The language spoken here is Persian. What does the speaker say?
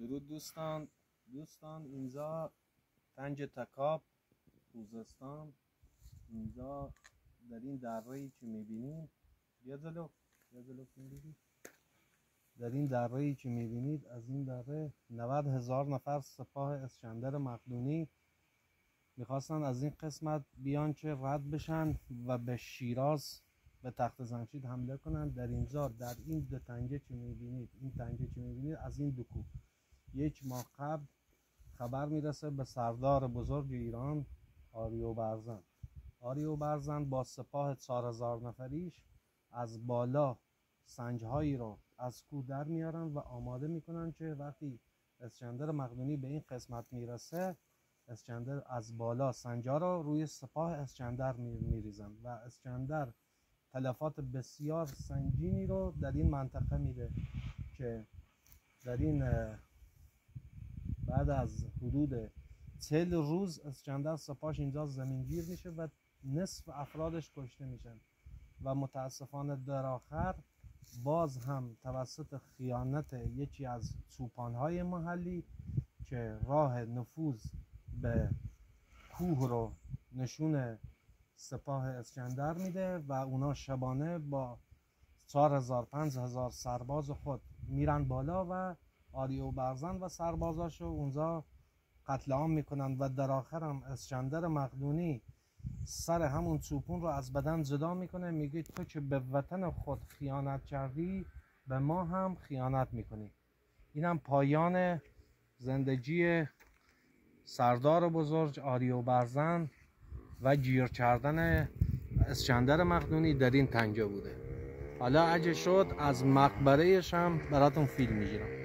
درود دوستان اینجا طنج تکاب خوزستان. اینجا در این دره‌ای که میبینید در این دره‌ای که میبینید، از این دره 90,000 نفر سپاه اسکندر مقدونی میخواستن از این قسمت بیان که رد بشن و به شیراز به تخت جمشید حمله کنن. در اینجا در این دو طنجه که میبینید، این طنجه که میبینید، از این دو کوه یک ماه قبل خبر میرسه به سردار بزرگ ایران آریوبرزن با سپاه 4000 نفریش از بالا سنجهایی رو از کوه در میارن و آماده میکنن که وقتی اسکندر مقدونی به این قسمت میرسه، اسکندر از بالا سنجا رو روی سپاه اسکندر میریزن و اسکندر تلفات بسیار سنگینی رو در این منطقه میده که در این بعد از حدود 40 روز اسکندر سپاهش اینجا زمینگیر میشه و نصف افرادش کشته میشن و متاسفانه در آخر باز هم توسط خیانت یکی از چوپانهای محلی که راه نفوذ به کوه رو نشون سپاه اسکندر میده و اونا شبانه با 4000-5000 سرباز خود میرن بالا و آریوبرزن و سربازاشو اونجا قتل عام میکنن و در آخر هم اسکندر مقدونی سر همون چوپون رو از بدن جدا میکنه، میگه تو که به وطن خود خیانت کردی به ما هم خیانت میکنی. این هم پایان زندگی سردار بزرگ آریوبرزن و گیر کردن اسکندر مقدونی در این طنجه بوده. حالا اگه شد از مقبرهش هم براتون فیلم میگیرم.